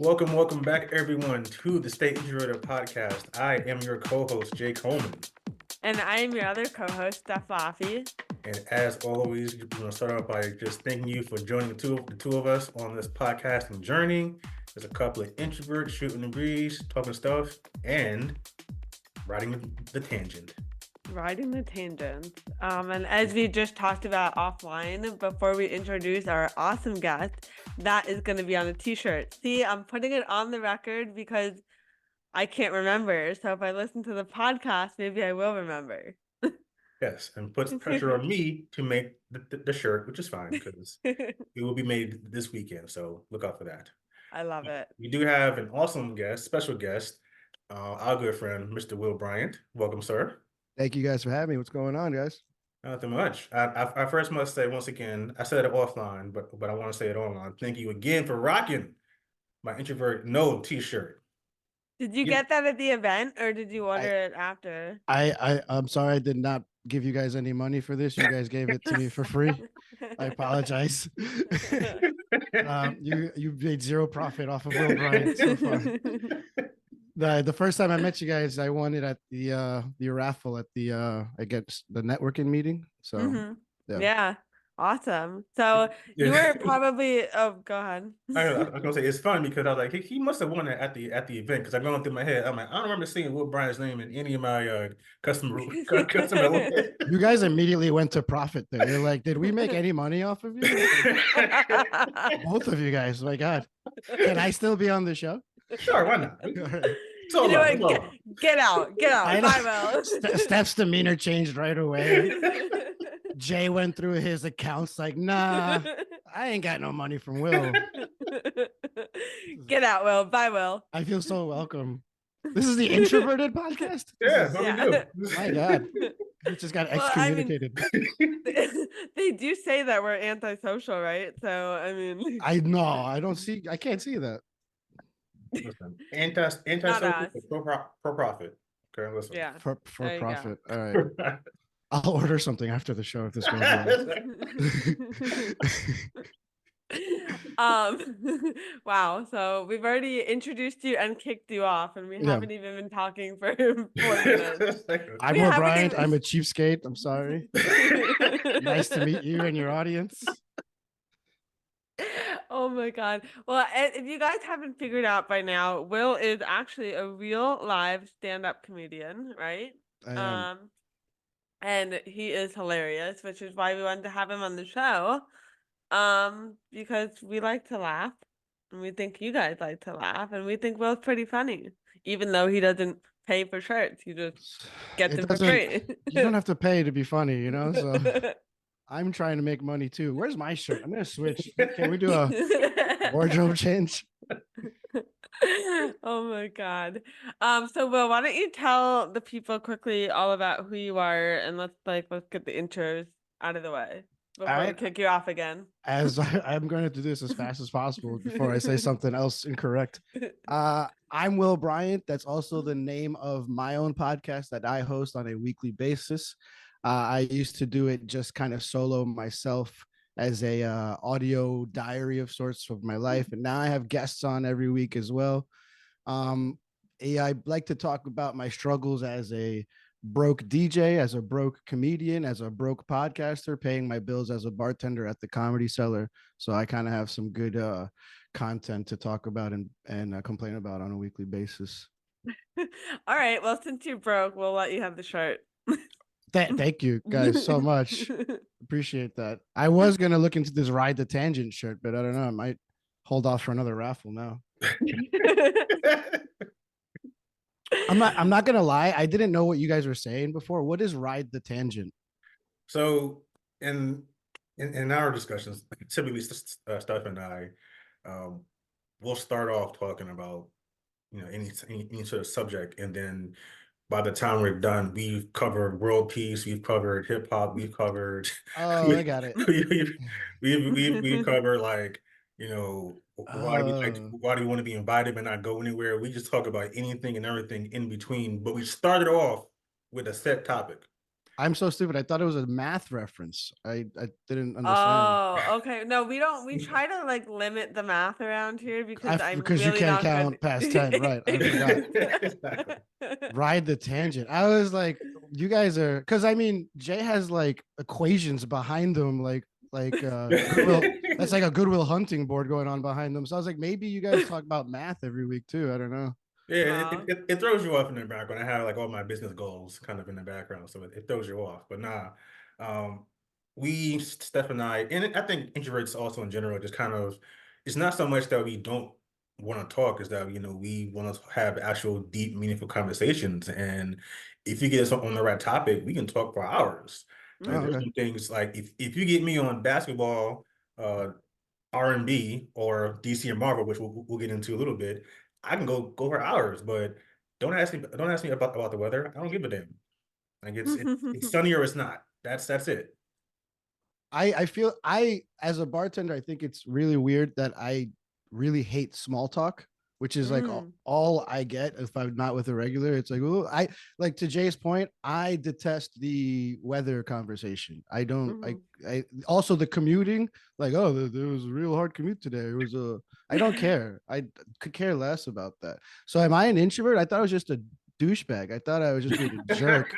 Welcome back, everyone, to the Stay Introverted Podcast. I am your co-host, Jay Coleman. And I am your other co-host, Steph Laffey. And as always, we're going to start off by just thanking you for joining the two of us on this podcasting journey. There's a couple of introverts shooting the breeze, talking stuff, and riding the tangent. Riding the tangent. And as we just talked about offline, before we introduce our awesome guest, that is going to be on a t-shirt. See, I'm putting it on the record because I can't remember. So if I listen to the podcast, maybe I will remember. Yes, and puts pressure on me to make the shirt, which is fine because it will be made this weekend. So look out for that. I love it. We do have an awesome guest, special guest, our good friend, Mr. Will Bryant. Welcome, sir. Thank you guys for having me. What's going on, guys? Nothing much. I first must say once again, I said it offline, but I want to say it online. Thank you again for rocking my introvert no t-shirt. Did you get that at the event or did you order it after? I'm sorry I did not give you guys any money for this. You guys gave it to me for free. I apologize. You made zero profit off of Will Bryant so far. The first time I met you guys, I won it at the raffle at the I guess the networking meeting. So yeah. Awesome. So you were probably go ahead. I was gonna say it's fun because I was like, he must have won it at the event because I'm going through my head. I'm like, I don't remember seeing Will Bryant's name in any of my customer. You guys immediately went to profit there. You're like, did we make any money off of you? Both of you guys. My God. Can I still be on the show? Sure, why not? So you know what? Get out. I will. Steph's demeanor changed right away. Jay went through his accounts like, nah, I ain't got no money from Will. Get out, Will. Bye, Will. I feel so welcome. This is the Introverted Podcast? Yeah, what we do. My God. We just got excommunicated. They do say that we're antisocial, right? So, I mean. I can't see that. Listen, anti-social for profit. Okay, listen. Yeah. For profit. All right. I'll order something after the show if this goes well. Wow. So we've already introduced you and kicked you off, and we haven't even been talking for 4 minutes. I'm Will Bryant. I'm a cheapskate. I'm sorry. Nice to meet you and your audience. Oh my God. Well, if you guys haven't figured out by now, Will is actually a real live stand-up comedian, right? I am. And he is hilarious, which is why we wanted to have him on the show. Because we like to laugh, and we think you guys like to laugh, and we think Will's pretty funny, even though he doesn't pay for shirts. He just gets them for free. You don't have to pay to be funny, you know? So I'm trying to make money too. Where's my shirt? I'm going to switch. Can we do a wardrobe change? Oh my God. So Will, why don't you tell the people quickly all about who you are, and let's get the intros out of the way before we kick you off again. As I'm going to do this as fast as possible before I say something else incorrect. I'm Will Bryant. That's also the name of my own podcast that I host on a weekly basis. I used to do it just kind of solo myself as a audio diary of sorts of my life. And now I have guests on every week as well. I like to talk about my struggles as a broke DJ, as a broke comedian, as a broke podcaster, paying my bills as a bartender at the Comedy Cellar. So I kind of have some good content to talk about and complain about on a weekly basis. All right. Well, since you're broke, we'll let you have the shirt. Thank you guys so much. Appreciate that. I was going to look into this Ride the Tangent shirt, but I don't know. I might hold off for another raffle now. I'm not going to lie. I didn't know what you guys were saying before. What is Ride the Tangent? So in our discussions, typically Steph and I we'll start off talking about, any sort of subject, and then by the time we're done, we've covered world peace, we've covered hip hop, we've covered. I got it. We've covered why do we want to be invited but not go anywhere? We just talk about anything and everything in between. But we started off with a set topic. I'm so stupid. I thought it was a math reference. I didn't understand. Oh, okay. No, we try to like limit the math around here because I'm Because you really can't not good. count past 10, right? I forgot. Exactly. Ride the tangent. I was like, you guys are, because I mean, Jay has like equations behind them, like Goodwill. That's like a Goodwill hunting board going on behind them. So I was like, maybe you guys talk about math every week too. I don't know. Yeah, Wow. it throws you off in the background. I have like all my business goals kind of in the background, so it throws you off. But nah, um, Steph and I think introverts also in general, just kind of, it's not so much that we don't want to talk, is that we want to have actual deep, meaningful conversations. And if you get us on the right topic, we can talk for hours. Oh, Like there's okay. Mhm. some things like if you get me on basketball, uh, R&B or DC and Marvel, which we'll get into a little bit, I can go for hours. But don't ask me about the weather. I don't give a damn. Like it's sunny or it's not. That's it. I feel as a bartender, I think it's really weird that I really hate small talk, which is like Mm. all I get if I'm not with a regular. It's like, oh, I like to Jay's point, I detest the weather conversation. I don't Mhm. I also the commuting, like, oh, there was a real hard commute today. It was a I don't care. I could care less about that. So am I an introvert? I thought I was just a douchebag. I thought I was just being a jerk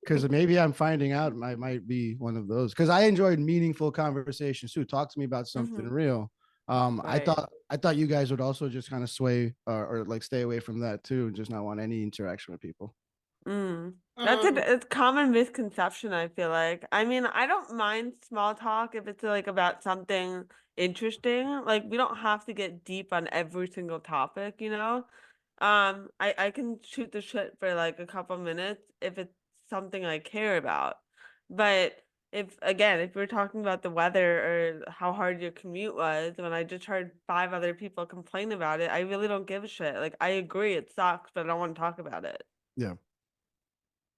because maybe I'm finding out I might be one of those. Because I enjoyed meaningful conversations too. Talk to me about something Mhm. real. Right. I thought you guys would also just kind of sway or like stay away from that too, and just not want any interaction with people. Mm. That's um, a common misconception, I feel like. I mean, I don't mind small talk if it's like about something interesting. Like we don't have to get deep on every single topic, you know? I can shoot the shit for like a couple minutes if it's something I care about. But if we're talking about the weather or how hard your commute was, when I just heard five other people complain about it, I really don't give a shit. Like I agree it sucks, but I don't want to talk about it. Yeah.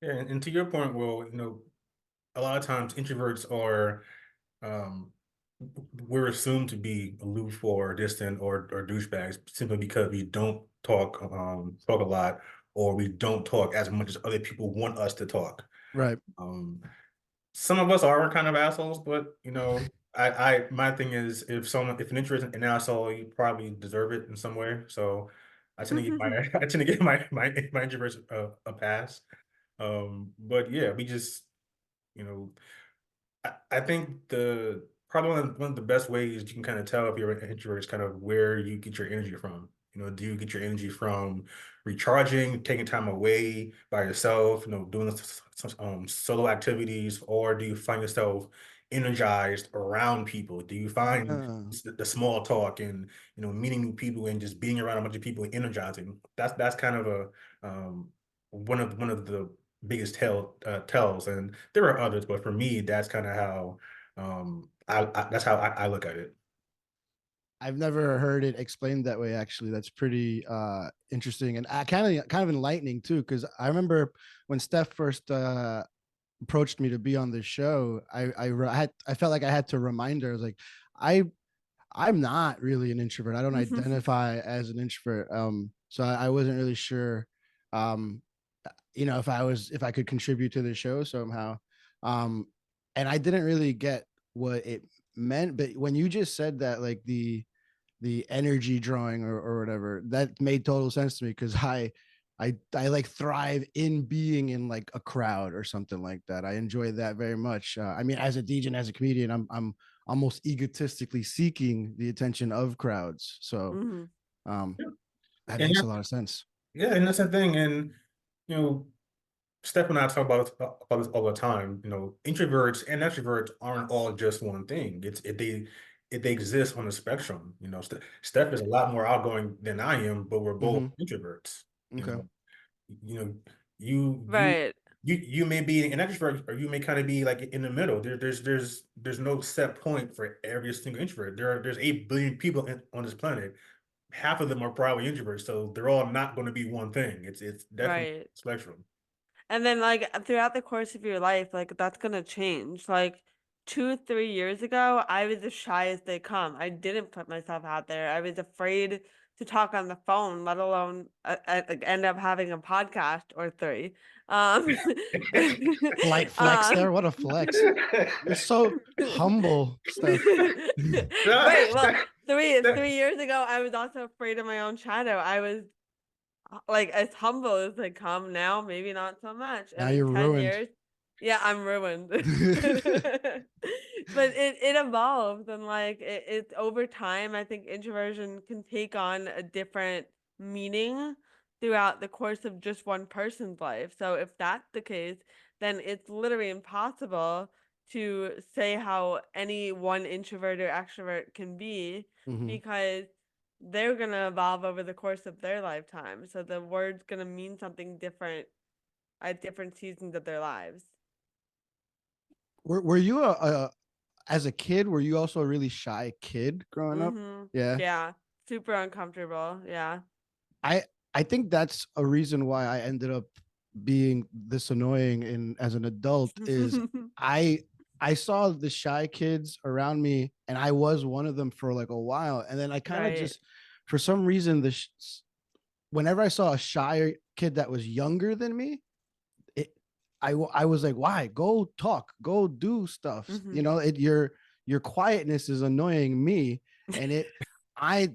yeah, and to your point, well, a lot of times introverts are um we're assumed to be aloof or distant or douchebags simply because we don't talk a lot, or we don't talk as much as other people want us to talk. Right. Um, some of us are kind of assholes, but I my thing is if an introvert is an asshole, you probably deserve it in some way. So I tend to give my I tend to give my introverts a pass. But yeah, we just you know I think the probably one of the best ways you can kind of tell if you're an introvert is kind of where you get your energy from. Do you get your energy from recharging, taking time away by yourself, doing solo activities, or do you find yourself energized around people? Do you find Uh, the small talk and meeting new people and just being around a bunch of people energizing? That's kind of a one of the biggest tells, and there are others, but for me, that's kind of how that's how I look at it. I've never heard it explained that way. Actually, that's pretty interesting and kind of enlightening too. Because I remember when Steph first approached me to be on the show, I felt like I had to remind her. I was like, I I'm not really an introvert. I don't identify as an introvert. So I wasn't really sure, um, if I could contribute to the show somehow. Um, and I didn't really get what it meant. But when you just said that, like the energy drawing or whatever, that made total sense to me because I like thrive in being in like a crowd or something like that. I enjoy that very much. I mean, as a DJ and as a comedian, I'm almost egotistically seeking the attention of crowds. So Mhm. um, that And makes a lot of sense. yeah, and that's the thing. And you know, Steph and I talk about this all the time. Introverts and extroverts aren't all just one thing. They exist on the spectrum. Steph is a lot more outgoing than I am, but we're both Mm-hmm. introverts. You Okay. know, you know, you you Right. you may be an extrovert, or you may kind of be like in the middle. There's no set point for every single introvert. There's 8 billion people on this planet. Half of them are probably introverts, so they're all not going to be one thing. It's definitely Right. a spectrum. And then like throughout the course of your life, like that's gonna change. Like 2, 3 years ago, I was as shy as they come. I didn't put myself out there. I was afraid to talk on the phone, let alone like end up having a podcast or three. Light flex um, there. What a flex. You're so humble, Steph. right. Well, 3 years ago, I was also afraid of my own shadow. I was like as humble as they come now, maybe not so much. Now And in you're 10 ruined. years, yeah, I'm ruined. But it evolves, and like it's over time. I think introversion can take on a different meaning throughout the course of just one person's life. So if that's the case, then it's literally impossible to say how any one introvert or extrovert can be, Mhm. because they're gonna evolve over the course of their lifetime. So the word's gonna mean something different at different seasons of their lives. Were you as a kid, were you also a really shy kid growing up? Mm-hmm. Yeah. Yeah. Super uncomfortable. Yeah. I I think that's a reason why I ended up being this annoying in as an adult is I I saw the shy kids around me and I was one of them for like a while, and then I kind of Right. just for some reason whenever I saw a shy kid that was younger than me, it I was like, why? Go talk, go do stuff. Mhm. You know, your quietness is annoying me, and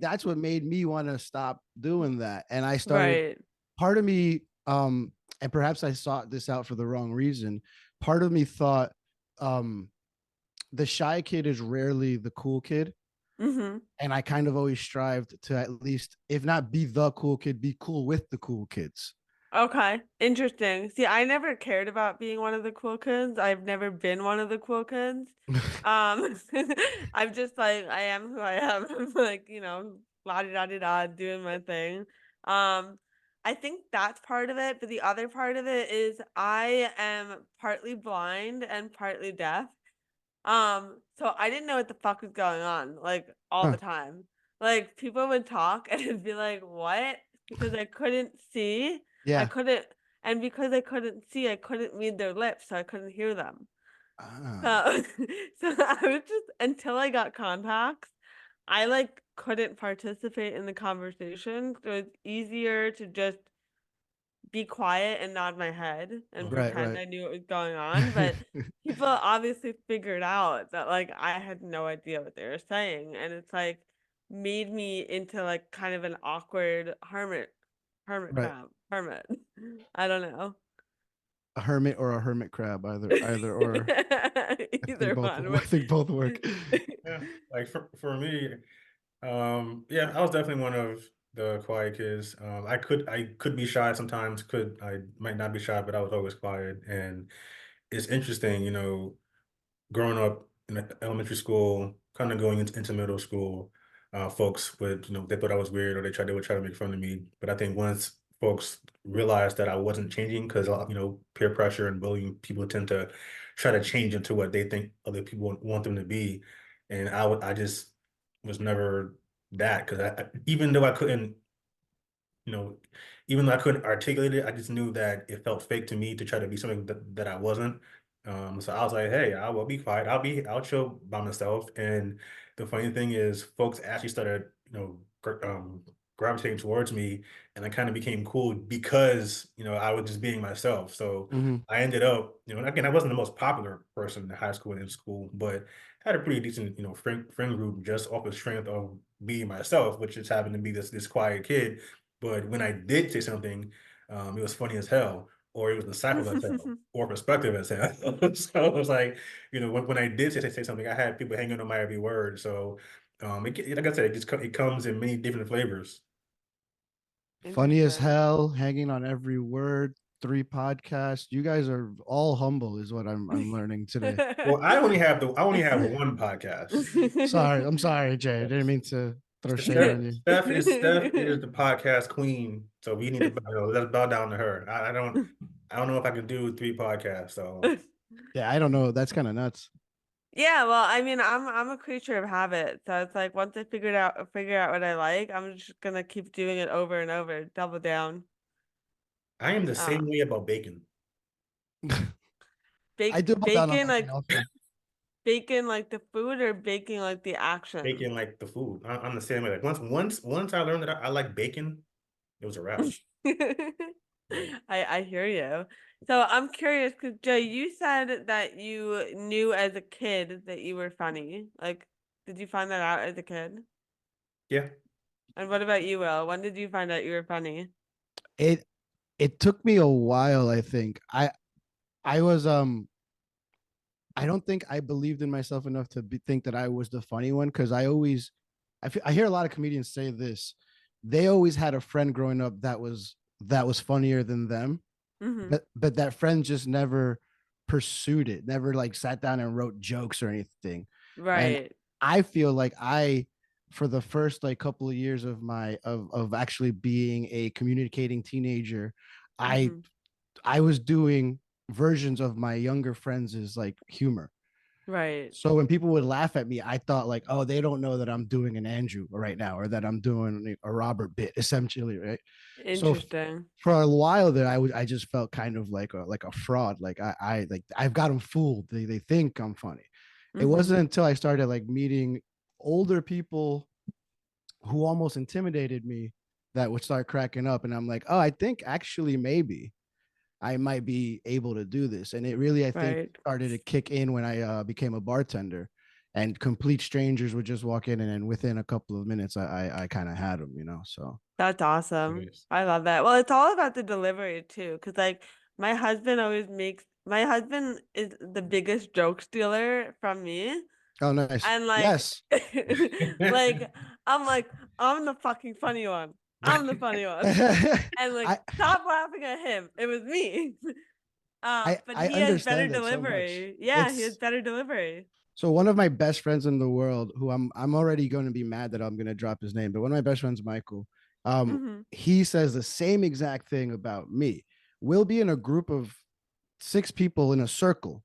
that's what made me want to stop doing that. And I started Right. part of me, and perhaps I sought this out for the wrong reason. Part of me thought the shy kid is rarely the cool kid. Mm-hmm. And I kind of always strived to at least, if not be the cool kid, be cool with the cool kids. Okay. Interesting. See, I never cared about being one of the cool kids. I've never been one of the cool kids. I'm just like, I am who I am. I'm like, la di da di da, doing my thing. Um, I think that's part of it, but the other part of it is I am partly blind and partly deaf. So I didn't know what the fuck was going on, like all Huh. the time. Like people would talk and it'd be like, what? Because I couldn't see. I Yeah. couldn't, and because I couldn't see, I couldn't read their lips, so I couldn't hear them. Ah. So, so I was just until I got contacts, I like couldn't participate in the conversation. So it's easier to just be quiet and nod my head and Mhm. pretend Right. I knew what was going on. But people obviously figured out that like I had no idea what they were saying. And it's like made me into like kind of an awkward hermit Right. crab. Hermit. I don't know. A hermit or a hermit crab, either or. Either one. I think both work. Yeah, like for me, yeah, I was definitely one of the quiet kids. I could be shy sometimes. I might not be shy, but I was always quiet. And it's interesting, growing up in elementary school, kind of going into middle school, folks would, they thought I was weird, or they would try to make fun of me. But I think once folks realized that I wasn't changing, because peer pressure and bullying, people tend to try to change into what they think other people want them to be, and I just was never that, because even though I couldn't, you know, even though I couldn't articulate it, I just knew that it felt fake to me to try to be something that I wasn't. So I was like, hey, I will be quiet. I'll chill by myself. And the funny thing is, folks actually started, gravitating towards me, and I kind of became cool because, I was just being myself. So Mhm. I ended up, and again, I wasn't the most popular person in high school and in school, but had a pretty decent, friend group just off the strength of being myself, which just happened to be this quiet kid. But when I did say something, it was funny as hell, or it was insightful as hell, or perspective as hell. So it was like, when I did say something, I had people hanging on my every word. So, like I said, it comes in many different flavors. Funny as Interesting. hell, hanging on every word. 3 podcasts. You guys are all humble, is what I'm learning today. Well, I only have one podcast. Sorry, I'm sorry, Jay. I didn't mean to throw shade Steph, on you. Steph is the podcast queen, so we need to let's bow down to her. I don't know if I can do 3 podcasts. So Yeah, I don't know. That's kind of nuts. Yeah, well, I mean, I'm a creature of habit, so it's like once I figure out what I like, I'm just gonna keep doing it over and over, double down. I am the Uh, same way about bacon. I do put down on bacon, bacon like also. Baking like the food or baking like the action? Baking like the food. I'm the same way. Like once I learned that I like bacon, it was a wrap. I hear you. So I'm curious because Jay, you said that you knew as a kid that you were funny. Like, did you find that out as a kid? Yeah. And what about you, Will? When did you find out you were funny? It took me a while, I think. I was I don't think I believed in myself enough to think that I was the funny one, because I hear a lot of comedians say this. They always had a friend growing up that was funnier than them, Mm-hmm. but that friend just never pursued it, never like sat down and wrote jokes or anything. And Right. I feel like for the first like couple of years of my of actually being a communicating teenager, I Mm-hmm. I was doing versions of my younger friends' like humor. Right. So when people would laugh at me, I thought like, oh, they don't know that I'm doing an Andrew right now, or that I'm doing a Robert bit, essentially, right? So Interesting. for a while there, I just felt kind of like a fraud. Like I've got them fooled. They think I'm funny. It Mm-hmm. wasn't until I started like meeting older people who almost intimidated me that would start cracking up, and I'm like, oh, I think actually maybe I might be able to do this. And it really, I think, Right. started to kick in when I became a bartender, and complete strangers would just walk in, and then within a couple of minutes, I kind of had them, So That's awesome. Yes. I love that. Well, it's all about the delivery too, because like my husband is the biggest joke stealer from me. oh, nice, And like yes. like I'm like, I'm the fucking funny one. I'm the funny one. And like I stop laughing at him. It was me. But I he has better understand it so much. delivery. Yeah, he has It's better delivery. So one of my best friends in the world, who I'm already going to be mad that I'm going to drop his name, but one of my best friends, Michael, Mm-hmm. he says the same exact thing about me. We'll be in a group of 6 people in a circle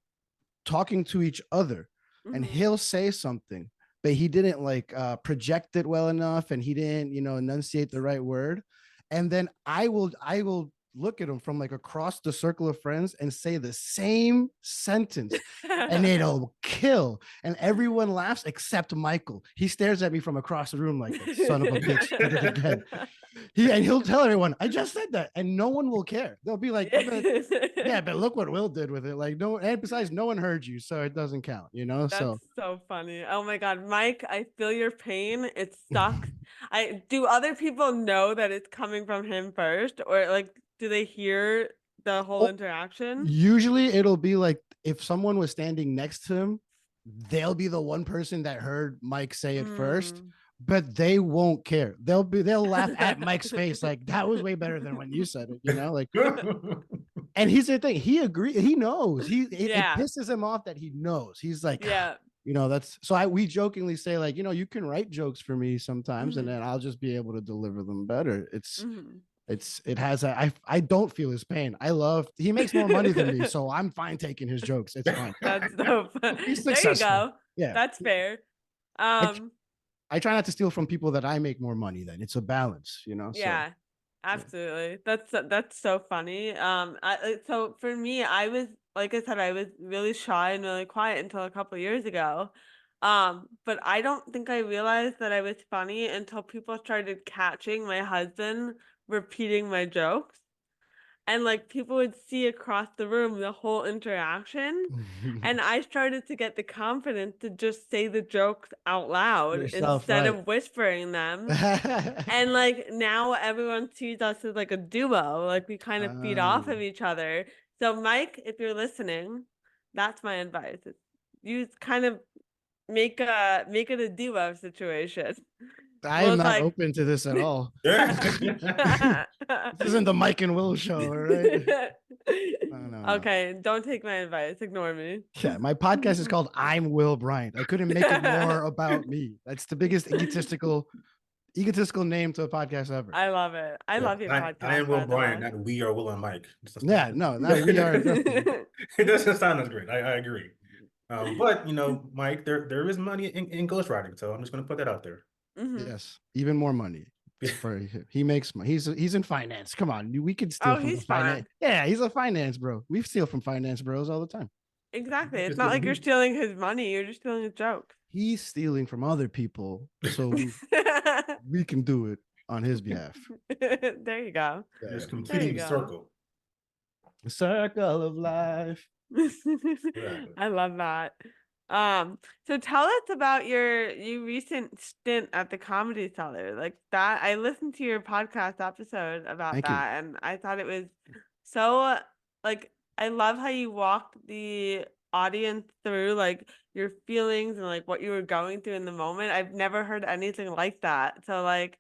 talking to each other, and Mm-hmm. he'll say something, but he didn't like project it well enough, and he didn't, enunciate the right word. And then I will look at him from like across the circle of friends and say the same sentence, and it'll kill. And everyone laughs except Michael. He stares at me from across the room like, that son of a bitch did it again. He'll tell everyone, I just said that, and no one will care. They'll be like, yeah, but look what Will did with it. Like, no, and besides, no one heard you, so it doesn't count. That's So so funny. Oh my God, Mike, I feel your pain. It sucks. I do other people know that it's coming from him first, or like do they hear the whole oh, interaction? usually it'll be like if someone was standing next to him, they'll be the one person that heard Mike say it first, Mm. but they won't care. They'll laugh at Mike's face like, that was way better than when you said it. Like, and here's the thing, he agrees, he knows, it Yeah. pisses him off that he knows. He's like, Yeah. that's so we jokingly say like, you can write jokes for me sometimes, and Mhm. then I'll just be able to deliver them better. Mhm. It has I don't feel his pain. He makes more money than me, so I'm fine taking his jokes. It's fine. That's so fun. He's There you successful. go. Yeah. That's fair. I, Um, I try not to steal from people that I make more money than. It's a balance. So yeah, absolutely. That's so funny. So for me, I was like I said, I was really shy and really quiet until a couple years ago. But I don't think I realized that I was funny until people started catching my husband repeating my jokes. And like people would see across the room the whole interaction, and I started to get the confidence to just say the jokes out loud yourself, instead right? of whispering them. And like now everyone sees us as like a duo, like we kind of feed off of each other. So Mike, if you're listening, that's my advice. You kind of make it a duo situation. I Well, am it's not like open to this at all. Yeah. This isn't the Mike and Will show, all right? No. Okay, don't take my advice. Ignore me. Yeah, my podcast is called I'm Will Bryant. I couldn't make it more about me. That's the biggest egotistical name to a podcast ever. I love it. I love your I am podcast, Will by the Bryant, way. not we are Will and Mike. Yeah, no, not we are nothing. It doesn't sound as great. I agree. But Mike, there is money in ghostwriting, so I'm just gonna put that out there. Mhm. Yes, even more money. For he makes money. He's in finance. Come on, we could steal Oh, from the he's finance. fine. Yeah, he's a finance bro. We steal from finance bros all the time. Exactly. It's Just not getting like you're beat. stealing his money. You're just stealing his joke. He's stealing from other people, so we can do it on his behalf. There you go. Just Yeah. There you completing the go. circle. The circle of life. Exactly. I love that. So tell us about your recent stint at the Comedy Cellar. Like that, I listened to your podcast episode about Thank you. that, and I thought it was so like I love how you walked the audience through like your feelings and like what you were going through in the moment. I've never heard anything like that. So like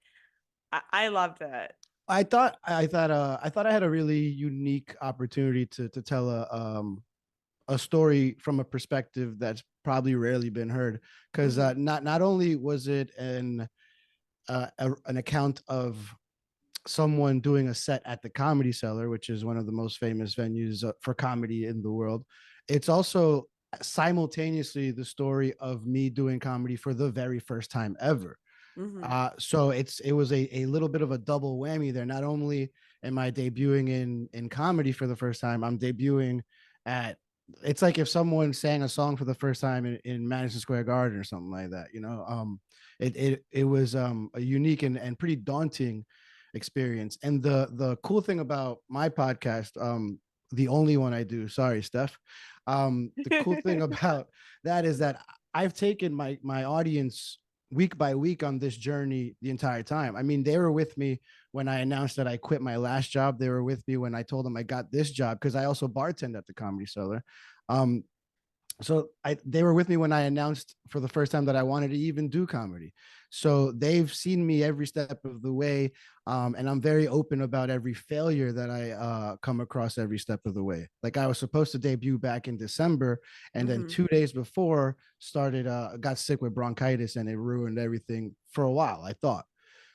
I loved it. I thought I had a really unique opportunity to tell a story from a perspective that's probably rarely been heard, because not only was it an account of someone doing a set at the Comedy Cellar, which is one of the most famous venues for comedy in the world, it's also simultaneously the story of me doing comedy for the very first time ever. Mm-hmm. So it was a little bit of a double whammy there. Not only am I debuting in comedy for the first time, I'm debuting at, it's like if someone sang a song for the first time in Madison Square Garden or something like that, you know. It was a unique and pretty daunting experience. And the cool thing about my podcast, the only one I do, sorry, Steph. The cool thing about that is that I've taken my audience week by week on this journey the entire time. I mean, they were with me when I announced that I quit my last job. They were with me when I told them I got this job, because I also bartend at the Comedy Cellar. Um, so they were with me when I announced for the first time that I wanted to even do comedy. So they've seen me every step of the way, and I'm very open about every failure that I come across every step of the way. Like I was supposed to debut back in December, and then 2 days before got sick with bronchitis, and it ruined everything for a while. I thought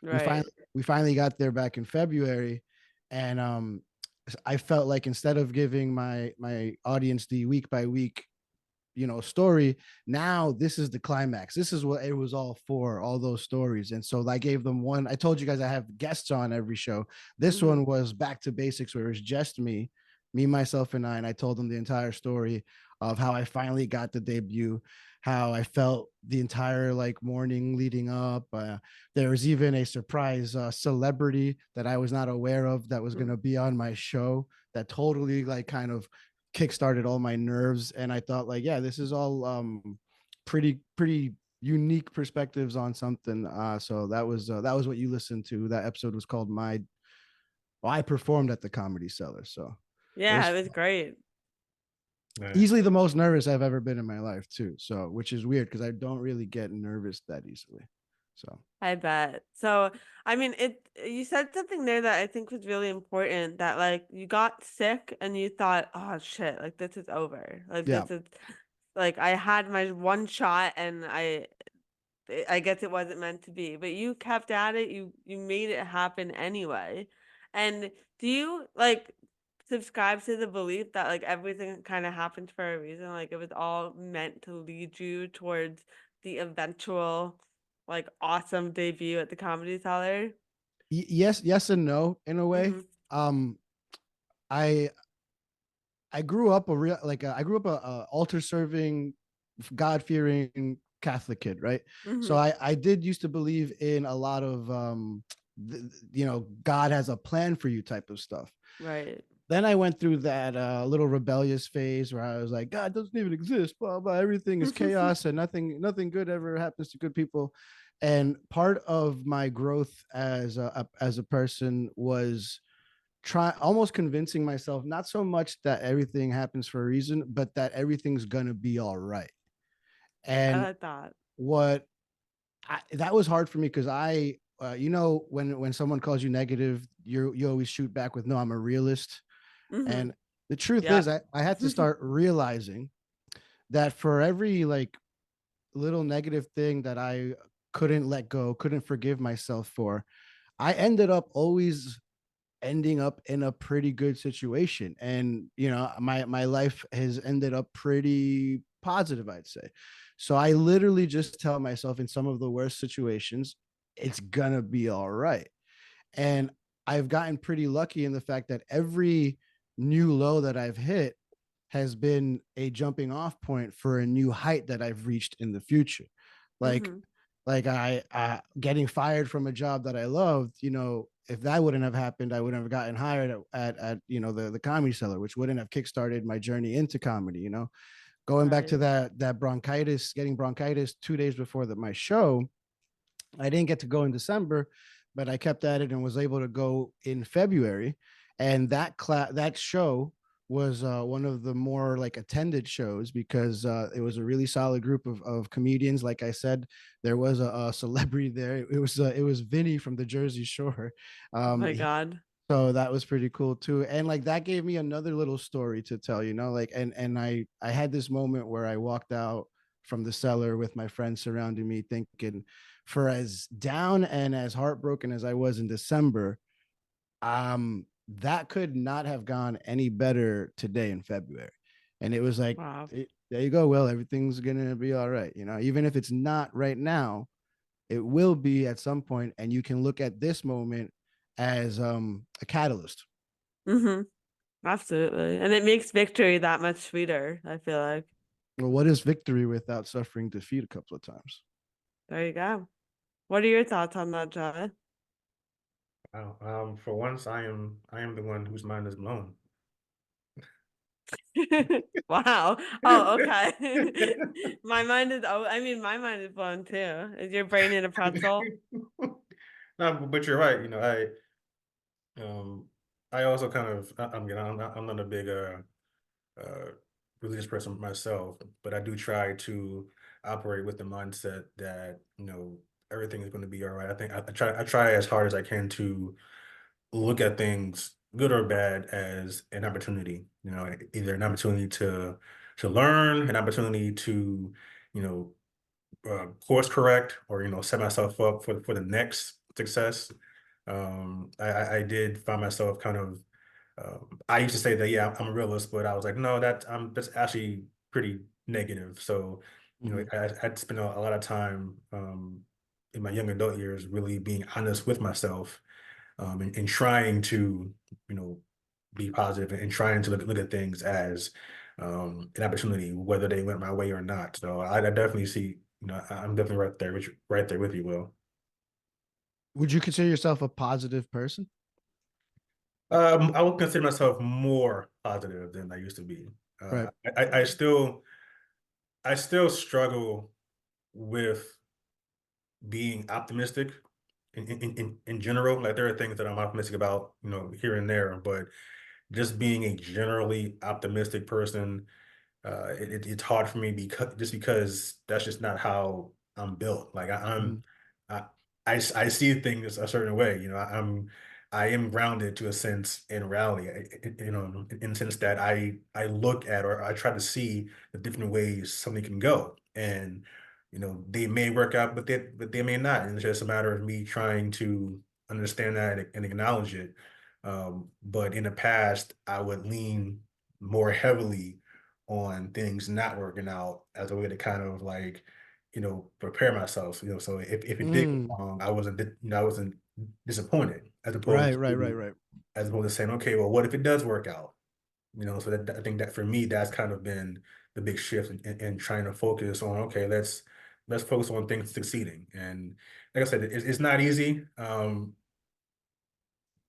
Right. we finally got there back in February, and I felt like instead of giving my audience the week by week story, now this is the climax. This is what it was all for, all those stories. And so I gave them one. I told you guys I have guests on every show. This one was back to basics, where it was just me, myself, and I told them the entire story of how I finally got the debut, how I felt the entire like morning leading up. There was even a surprise celebrity that I was not aware of that was going to be on my show, that totally like kind of kickstarted all my nerves. And I thought like, yeah, this is all pretty unique perspectives on something. So that was what you listened to. That episode was called I performed at the Comedy Cellar. So Yeah, it was great. Easily the most nervous I've ever been in my life too. So, which is weird because I don't really get nervous that easily. So I bet. So, I mean, you said something there that I think was really important, that like you got sick and you thought, "Oh shit, like this is over. Like yeah, this is like I had my one shot and I guess it wasn't meant to be." But you kept at it. You made it happen anyway. And do you like subscribe to the belief that like everything kind of happened for a reason? Like it was all meant to lead you towards the eventual like awesome debut at the Comedy Cellar? yes and no in a way. Mm-hmm. Um, I I grew up I grew up a altar serving, God fearing Catholic kid, right? So Mm-hmm. I did used to believe in a lot of God has a plan for you type of stuff. Right. Then I went through that little rebellious phase where I was like, God doesn't even exist, blah blah. Everything is chaos, and nothing good ever happens to good people. And part of my growth as a person was almost convincing myself not so much that everything happens for a reason, but that everything's gonna be all right. I And like that. what that was hard for me, because when someone calls you negative, you always shoot back with, no, I'm a realist. Mm-hmm. And the truth Yeah. is, I had to start realizing that for every like little negative thing that I couldn't let go, couldn't forgive myself for, I ended up always ending up in a pretty good situation. And my life has ended up pretty positive, I'd say. So I literally just tell myself, in some of the worst situations, it's gonna be all right. And I've gotten pretty lucky in the fact that every new low that I've hit, has been a jumping off point for a new height that I've reached in the future. Like, Mhm. like I getting fired from a job that I loved, if that wouldn't have happened, I wouldn't have gotten hired at the Comedy Cellar, which wouldn't have kickstarted my journey into comedy. Going back to Right. that bronchitis, getting bronchitis 2 days before my show, I didn't get to go in December, but I kept at it and was able to go in February. And that show was one of the more like attended shows because it was a really solid group of comedians. Like I said, there was a celebrity there. It was Vinny from the Jersey Shore. Oh Um, my God. so that was pretty cool too. And like that gave me another little story to tell, like and I had this moment where I walked out from the cellar with my friends surrounding me thinking, for as down and as heartbroken as I was in December, that could not have gone any better today in February. And it was like, Wow. there you go, Will, everything's gonna be all right. Even if it's not right now, it will be at some point, and you can look at this moment as a catalyst. Mm-hmm. Absolutely. And it makes victory that much sweeter, I feel like. Well, what is victory without suffering defeat a couple of times? There you go. What are your thoughts on that, John? Wow. For once, I am the one whose mind is blown. Wow. Oh, okay. My mind is, my mind is blown too. Is your brain in a pretzel? No, but you're right. I also kind of, I'm not a big uh, religious person myself, but I do try to operate with the mindset that everything is going to be all right. I think I try as hard as I can to look at things, good or bad, as an opportunity. Either an opportunity to learn, an opportunity to you know course correct, or set myself up for the next success. I did find myself kind of. I used to say that, yeah, I'm a realist, but I was like, no, that's actually pretty negative. So, Mhm. I'd spent a lot of time in my young adult years really being honest with myself, and trying to, you know, be positive and trying to look at things as an opportunity, whether they went my way or not. So I definitely see, I'm definitely right there with you, Will. Would you consider yourself a positive person? I would consider myself more positive than I used to be. Right. I still struggle with being optimistic in general. Like, there are things that I'm optimistic about, here and there, but just being a generally optimistic person, it's hard for me because that's just not how I'm built. Like, Mhm. I, I see things a certain way. I am grounded to a sense in reality. In the sense that I look at, or I try to see the different ways something can go, and they may work out, but they may not. And it's just a matter of me trying to understand that and acknowledge it. But in the past, I would lean more heavily on things not working out as a way to kind of, like, prepare myself. So if it did go Mm. wrong, I wasn't disappointed, Right, right, right, right. as opposed to saying, okay, well, what if it does work out? So I think that for me, that's kind of been the big shift in trying to focus on, okay, let's focus on things succeeding. And like I said, it's not easy.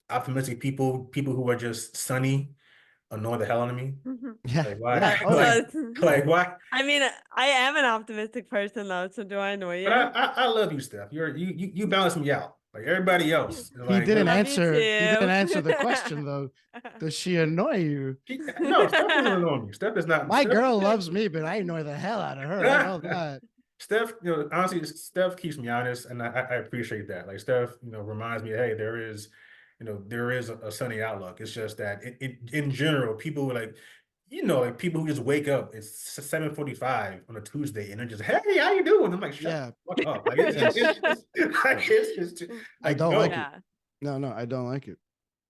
Optimistic people who are just sunny annoy the hell out of me. Mhm. Yeah, Like, why? yeah. That, Oh, yeah. Like, why? I mean, I am an optimistic person though, so do I annoy But I, you? I, I love you, Steph. You balance me out. Like everybody else is He like, didn't look, Love you answer. He didn't too. answer the question though. Does she annoy you? no, Steph doesn't annoy me. Steph does not. My Steph, girl loves me, but I annoy the hell out of her. I know that. Steph, honestly, Steph keeps me honest, and I appreciate that. Like, Steph, reminds me, hey, there is a sunny outlook. It's just that in general, people were like, like people who just wake up, it's 7:45 on a Tuesday, and they're just, hey, how you doing? I'm like, shut Yeah. the fuck up. Like, Yes. it's just I like, don't like no. it. Yeah. No, I don't like it.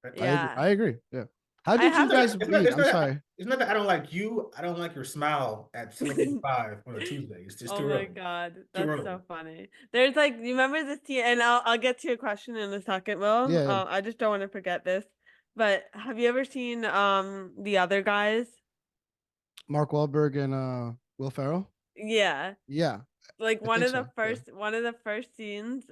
I agree. Yeah. I agree. Yeah. How I did you have guys It's not, meet? it's I'm not, sorry. it's not that I don't like you. I don't like your smile at 7:45 on a Tuesday. It's just Oh too my early. God, Too that's early. so funny. There's like, you remember this tea, and I'll get to your question in a second, Will. Yeah. I just don't want to forget this. But have you ever seen The Other Guys? Mark Wahlberg and Will Ferrell. Yeah. Yeah, Like I think so. Yeah. one of the first scenes,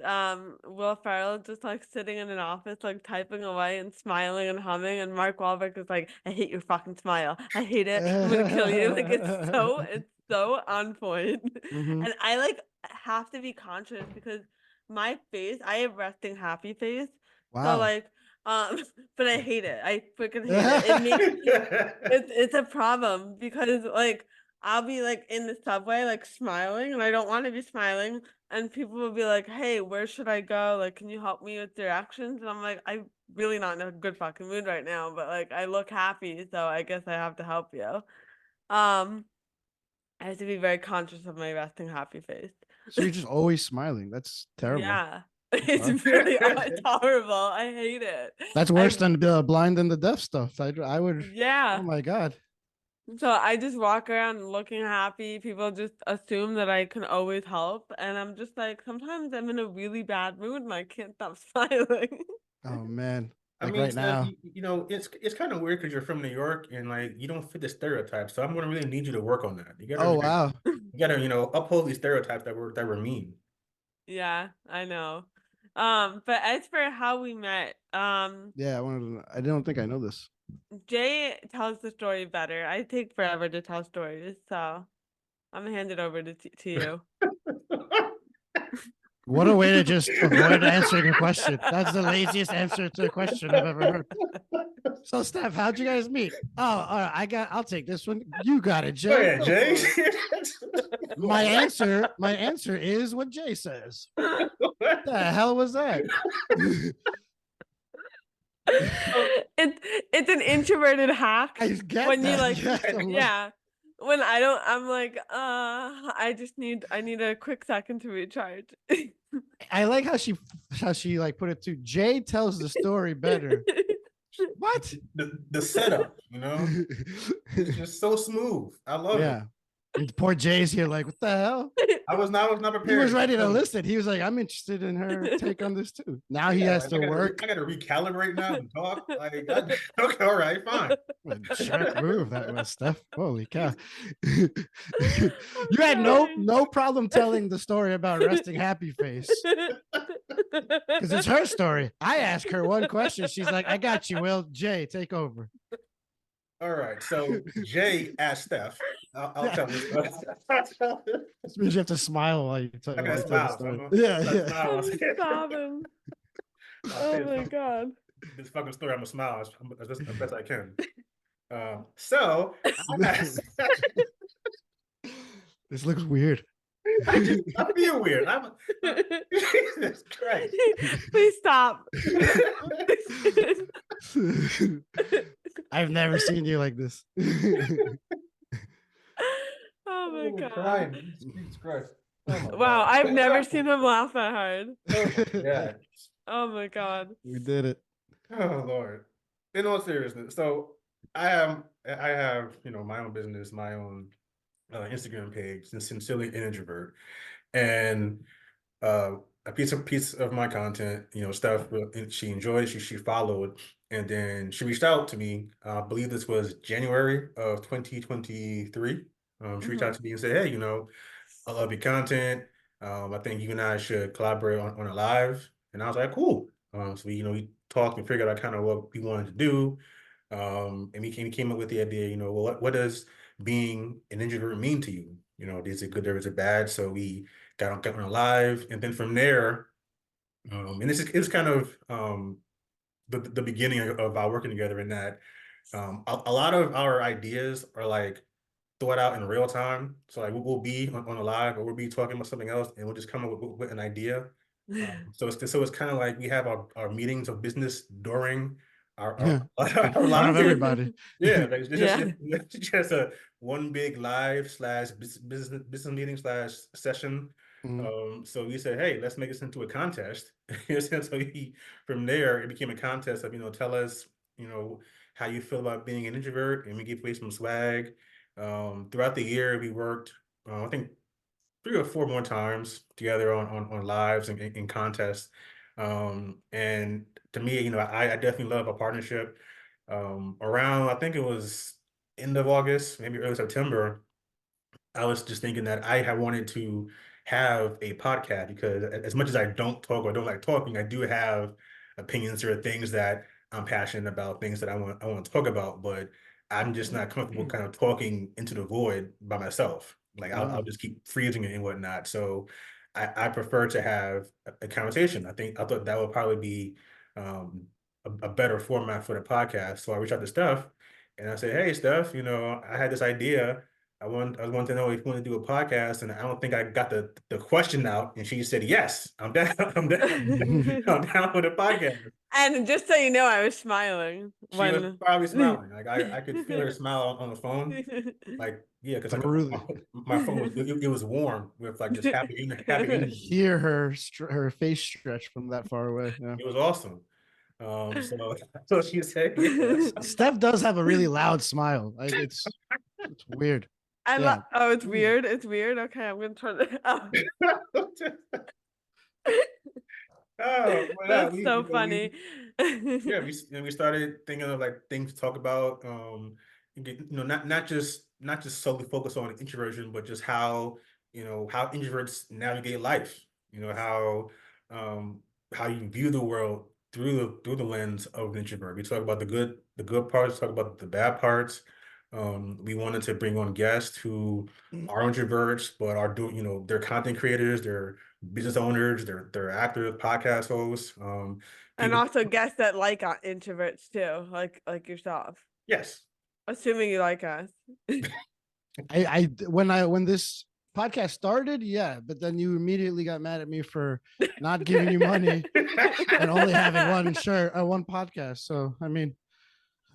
Will Ferrell just like sitting in an office, like typing away and smiling and humming, and Mark Wahlberg is like, "I hate your fucking smile. I hate it. I'm gonna kill you." Like it's so on point. Mhm. And I like have to be conscious because my face, I have resting happy face. So Wow. like, but I hate it. I freaking hate it. It makes me it's a problem because like I'll be like in the subway like smiling and I don't want to be smiling and people will be like, "Hey, where should I go? Like, can you help me with directions?" And I'm like, "I'm really not in a good fucking mood right now, but like I look happy, so I guess I have to help you." Um, I have to be very conscious of my resting happy face. So you're just always smiling. That's terrible. Yeah. Okay. It's really it's horrible. I hate it. That's worse than the blind and the deaf stuff. I would. Yeah. Oh my god. So I just walk around looking happy. People just assume that I can always help. And I'm just like, sometimes I'm in a really bad mood and I can't stop smiling. Oh man. I Like mean, right Steph, now. it's kind of weird because you're from New York and like you don't fit the stereotypes. So I'm gonna really need you to work on that. Oh wow. You gotta, uphold these stereotypes that were mean. Yeah, I know. But as for how we met, Yeah, I wanted to know. I don't think I know this. Jay tells the story better. I take forever to tell stories, so I'm gonna hand it over to you. What a way to just avoid answering a question. That's the laziest answer to a question I've ever heard. So, Steph, how'd you guys meet? Oh, all right, I'll take this one. You got it, Go Jay. ahead, Jay. My answer is what Jay says. The hell was that? It's an introverted hack I get when you that. like Yes, I'm like- yeah. When I'm like, I need a quick second to recharge. I like how she like put it to Jay tells the story better. What? The setup, it's just so smooth. I love it. Yeah. And poor Jay's here, like, what the hell? I was not prepared. He was ready to listen. He was like, I'm interested in her take on this too. Now he has to work. I gotta recalibrate now and talk. Like, okay, all right, fine. What a jerk move that was, Steph. Holy cow. You had no problem telling the story about resting happy face. Because it's her story. I asked her one question. She's like, I got you, Will. Jay, take over. All right. So Jay asked Steph. I'll tell this story. This means you have to smile while you tell the story. Yeah. Stop him. Oh my god. This fucking story, I'm gonna smile as best I can. So this looks weird. I'm being weird. Jesus Christ. Please stop. I've never seen you like this. Oh my god. Crying. Jesus Christ. Oh Wow, God. I've never seen him laugh that hard. Yeah. Oh my god. We did it. Oh Lord. In all seriousness, so I have my own business, my own Instagram page, Sincerely an Introvert, and a piece of my content, stuff she enjoyed, she followed, and then she reached out to me. I believe this was January of 2023. She reached out to me and said, "Hey, I love your content. I think you and I should collaborate on a live." And I was like, "Cool." So we talked and figured out kind of what we wanted to do. And we came up with the idea, well, what does being an introvert mean to you? Is it good or is it bad? So we got on a live, and then from there, and it's kind of the beginning of our working together in that a lot of our ideas are like thought out in real time. So like we'll be on a live or we'll be talking about something else and we'll just come up with an idea. So it's kind of like we have our meetings of business during our in front of everybody. Yeah, like it's just a one big live / business meeting / session. So we said, hey, let's make this into a contest. So from there, it became a contest of, tell us, how you feel about being an introvert, and we give away some swag. Throughout the year, we worked, I think 3 or 4 more times together on lives and contests. And to me, I definitely love a partnership. Around, I think it was end of August, maybe early September, I was just thinking that I had wanted to have a podcast because as much as I don't talk or don't like talking, I do have opinions or things that I'm passionate about, things that I want to talk about, but I'm just not comfortable kind of talking into the void by myself. Like I'll just keep freezing it and whatnot. So I prefer to have a conversation. I thought that would probably be um, a better format for the podcast. So I reached out to Steph and I said, "Hey, Steph, I had this idea. I want to know if you want to do a podcast, and I don't think I got the question out." And she said, "Yes, I'm down. I'm down. I'm down with a podcast." And just so you know, I was smiling She was when. probably smiling. Like I could feel her smile on the phone. Like yeah, because like Through my phone was it was warm with like just happy energy. hear her face stretch from that far away. Yeah. It was awesome. So so she said yes. Steph does have a really loud smile. Like it's weird. Yeah. Oh, it's weird. It's weird. Okay, I'm gonna turn it up. Oh, well, That's so funny. Yeah, we started thinking of like things to talk about. Not just solely focus on introversion, but just how introverts navigate life. How you view the world through the lens of an introvert. We talk about the good parts, talk about the bad parts. We wanted to bring on guests who are introverts, but are doing, they're content creators, they're business owners, they're actors, podcast hosts. And People, also guests that like introverts too, like yourself. yes. Assuming you like us. When this podcast started, yeah, but then you immediately got mad at me for not giving you money and only having one podcast. So I mean,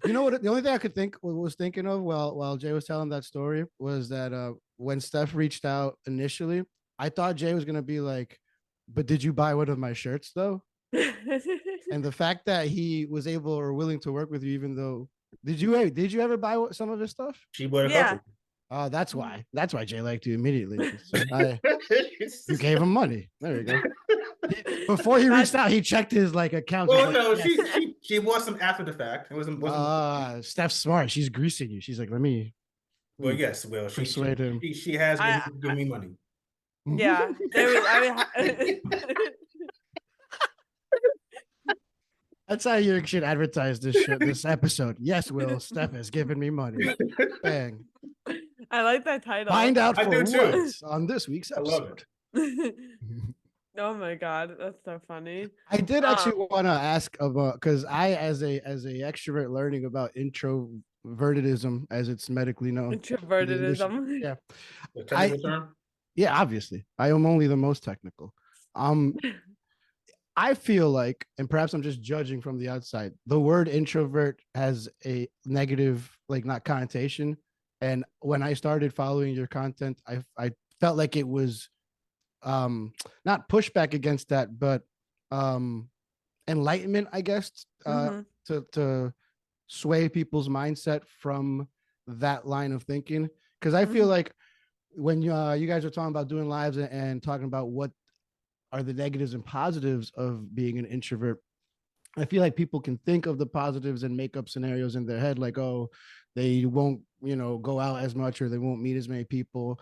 you know what? The only thing I could was thinking of while Jay was telling that story was that when Steph reached out initially, I thought Jay was gonna be like, "But did you buy one of my shirts though?" And the fact that he was able or willing to work with you, even though did you ever buy some of his stuff? She bought a Yeah. couple. Oh, that's why. That's why Jay liked you immediately. You gave him money. There you go. Before he reached out, he checked his account. Well, like, no, yes. she bought some after the fact. It wasn't. Steph's smart. She's greasing you. She's like, let me Well, yes, well, persuade him. She has given me money. Yeah. That's how you should advertise this episode. Yes, Will. Steph has given me money. Bang. I like that title. Find out I for do too. what on this week's I love episode. Oh my god, that's so funny. I did actually want to ask about because I, as a extrovert, learning about introvertedism, as it's medically known. Introvertedism. Yeah. The technical term? Yeah, obviously. I am only the most technical. I feel like, and perhaps I'm just judging from the outside, the word introvert has a negative, not connotation. And when I started following your content, I felt like it was not pushback against that, but enlightenment, I guess, to sway people's mindset from that line of thinking. Because I feel like when you guys are talking about doing lives and talking about what are the negatives and positives of being an introvert, I feel like people can think of the positives and make up scenarios in their head, like, oh, they won't, go out as much, or they won't meet as many people.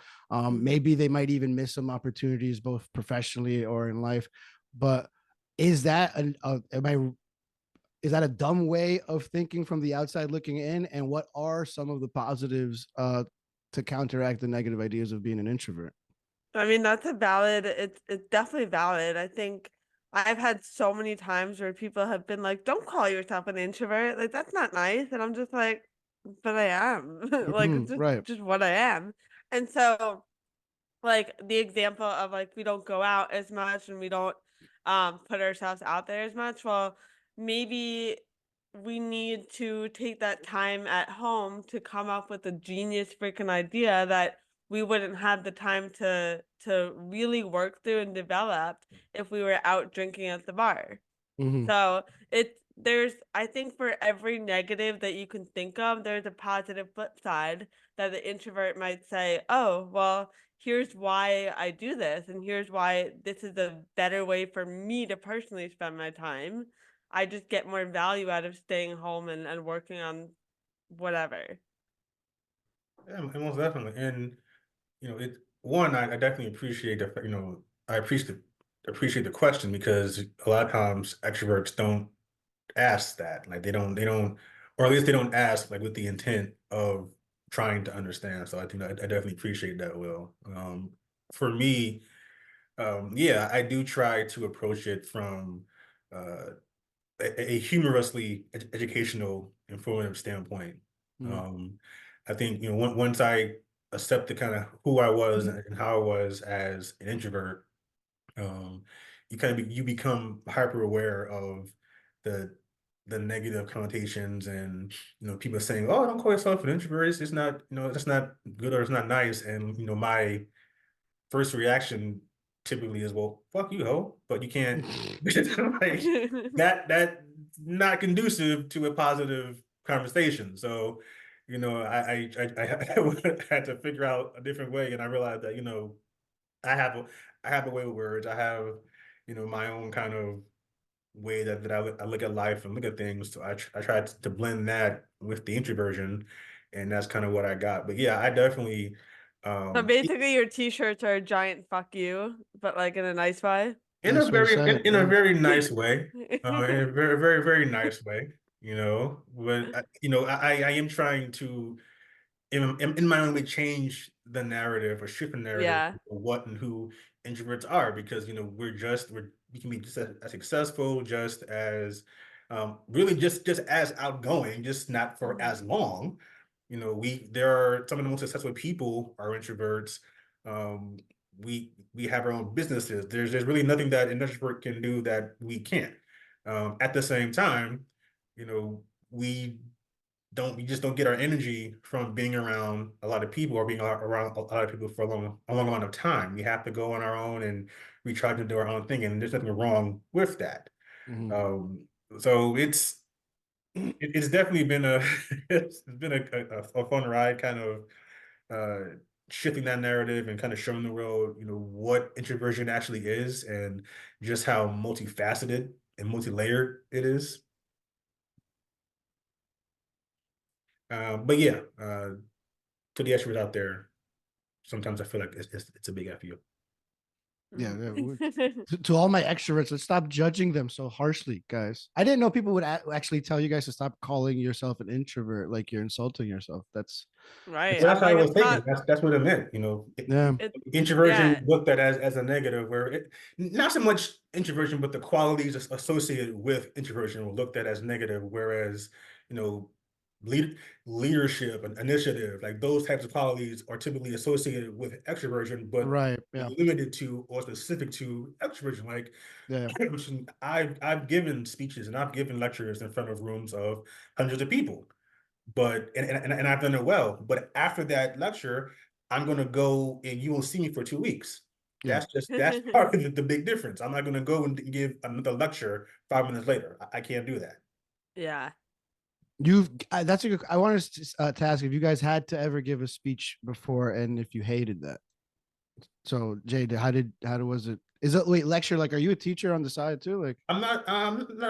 Maybe they might even miss some opportunities, both professionally or in life. But is that is that a dumb way of thinking from the outside looking in? And what are some of the positives to counteract the negative ideas of being an introvert? I mean, it's definitely valid. I think I've had so many times where people have been like, don't call yourself an introvert. Like, that's not nice. And I'm just like, but I am. It's just what I am. And so, the example of we don't go out as much and we don't put ourselves out there as much. Well, maybe we need to take that time at home to come up with a genius freaking idea that we wouldn't have the time to really work through and develop if we were out drinking at the bar. So I think for every negative that you can think of, there's a positive flip side that the introvert might say, oh, well, here's why I do this, and here's why this is a better way for me to personally spend my time. I just get more value out of staying home and working on whatever. Yeah, and most definitely. And it one, I definitely appreciate I appreciate the question because a lot of times extroverts don't ask that. Like they don't, or at least they don't ask like with the intent of trying to understand. So I think I definitely appreciate that, Will. For me, yeah, I do try to approach it from uh, a humorously educational, informative standpoint. Mhm. Um, I think once I accepted kind of who I was and how I was as an introvert, um, you become hyper aware of the the negative connotations and people saying, "Oh, don't call yourself an introvert. It's not that's not good or it's not nice." And my first reaction typically is, well, fuck you, ho. But you can't like that not conducive to a positive conversation. So, I had to figure out a different way, and I realized that I have a I have a way with words. I have my own kind of way that I look at life and look at things. So I tried to blend that with the introversion, and that's kind of what I got. But yeah, I definitely So um basically, your t-shirts are a giant fuck you, but like in a nice way. Nice way to say it. in a Yeah. very nice way, in a very very very nice way. But I am trying to in my own way change the narrative or shift the narrative Yeah. of what and who introverts are because we can be just as successful, just as really just as outgoing, just not for Mhm. as long. We there are some of the most successful people are introverts. Um, we have our own businesses. There's really nothing that an introvert can do that we can't. At the same time, we we just don't get our energy from being around a lot of people or being around a lot of people for a long amount of time. We have to go on our own and we try to do our own thing, and there's nothing wrong with that. Mhm. Um, so it's definitely been a it's been a fun ride, kind of uh, shifting that narrative and kind of showing the world, what introversion actually is and just how multifaceted and multi-layered it is. But yeah, to the extroverts out there, sometimes I feel like it's a big F you. Yeah, yeah. Mhm. To all my extroverts, let's stop judging them so harshly, guys. I didn't know people would actually tell you guys to stop calling yourself an introvert, like you're insulting yourself. Right. That's Well, that's I'm how like, it was it's taken. not. That's what it meant. yeah, It. Introversion Yeah. looked at as a negative, where not so much introversion, but the qualities associated with introversion were looked at as negative, whereas you know, lead, leadership and initiative, like those types of qualities, are typically associated with extroversion, but right. Yeah, limited to or specific to extroversion. Like yeah, I've given speeches and I've given lectures in front of rooms of hundreds of people, but and I've done it well. But after that lecture, I'm gonna go and you will see me for 2 weeks. yeah. That's part of the big difference. I'm not gonna go and give another lecture 5 minutes later. I can't do that. Yeah. You've that's a good. I wanted to ask if you guys had to ever give a speech before, and if you hated that. So, Jay, how was it? Is it wait lecture? Like, are you a teacher on the side too? Like, I'm not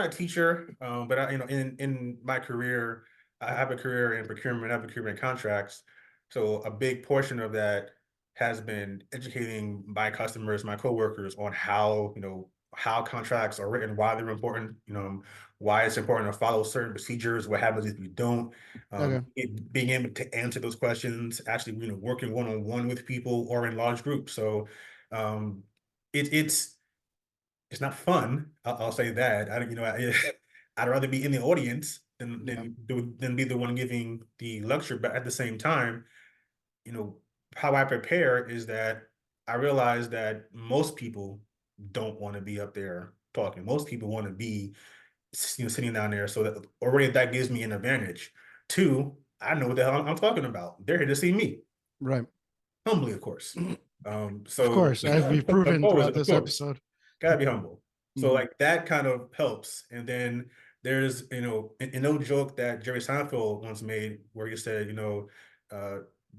a teacher, but in my career, I have a career in procurement, I have procurement contracts. So a big portion of that has been educating my customers, my coworkers on how contracts are written, why they're important, why it's important to follow certain procedures, what happens if you don't, okay, being able to answer those questions, actually, working one-on-one with people or in large groups. So um, it's not fun. I'll say that. I'd rather be in the audience than yeah, be the one giving the lecture. But at the same time, you know, how I prepare is that I realize that most people don't want to be up there talking. Most people want to be, sitting down there. So that already that gives me an advantage. Two, I know what the hell I'm talking about. They're here to see me, right. humbly, of course. Of So course, as we've proven always, throughout of this course. episode. Gotta be humble. So Mhm. like that kind of helps. And then there's, an old joke that Jerry Seinfeld once made where he said, uh,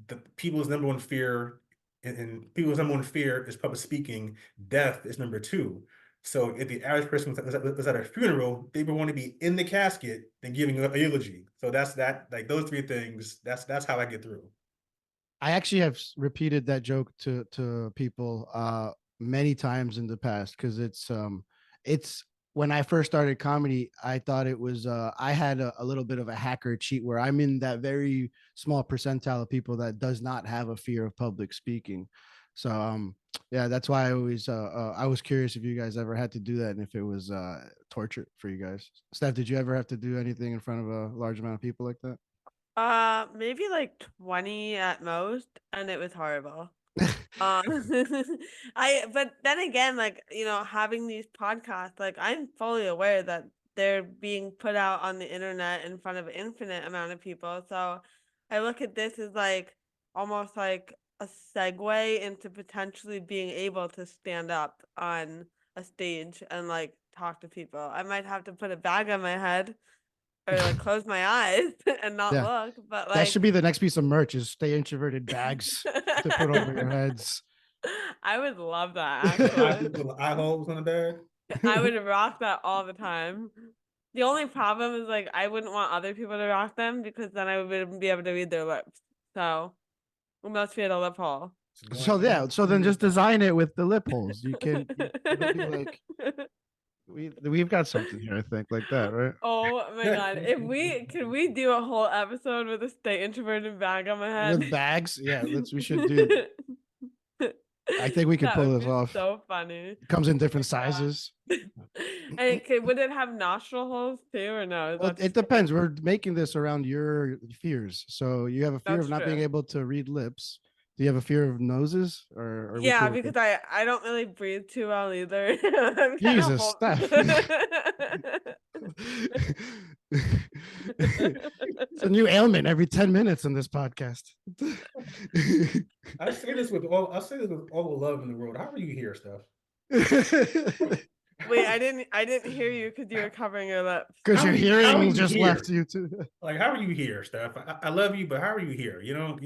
the people's number one fear and people's number one fear is public speaking. Death is number two. So if the average person was at a funeral, they would want to be in the casket than giving a eulogy. So that's that, like those three things, that's how I get through. I actually have repeated that joke to people many times in the past, because it's when I first started comedy, I thought it was I had a little bit of a hacker cheat where I'm in that very small percentile of people that does not have a fear of public speaking. So yeah, that's why I was curious if you guys ever had to do that, and if it was torture for you guys. Steph, did you ever have to do anything in front of a large amount of people like that? Maybe like 20 at most, and it was horrible. Um, but then again, like, having these podcasts, like, I'm fully aware that they're being put out on the internet in front of an infinite amount of people. So I look at this as like almost like a segue into potentially being able to stand up on a stage and like talk to people. I might have to put a bag on my head or like close my eyes and not Yeah, look, but that should like be the next piece of merch: is Stay Introverted bags to put over your heads. I would love that The actually. eye holes on the bag. I would rock that all the time. The only problem is like I wouldn't want other people to rock them because then I wouldn't be able to read their lips. So we must be at a lip hole. So yeah, so then just design it with the lip holes. It'll be like we've got something here, I think, like that, right? Oh my god. Could we do a whole episode with a stay introverted bag on my head? With bags, yeah. We should do. I think we could That pull would this be off. so funny. It comes in different sizes. And would it have nostril holes too, or no? Is Well, that it just like depends. We're making this around your fears. So you have a fear that's of not being true. able to read lips. Do you have a fear of noses, or are we Yeah, cool with because it? I don't really breathe too well either. I'm kind of Jesus, hope. Steph. It's a new ailment every 10 minutes in this podcast. I say this with all the love in the world. How are you here, Steph? Wait, I didn't hear you because you were covering your lips. Because your How are hearing you just here? left you too. Like, how are you here, Steph? I love you, but how are you here? You don't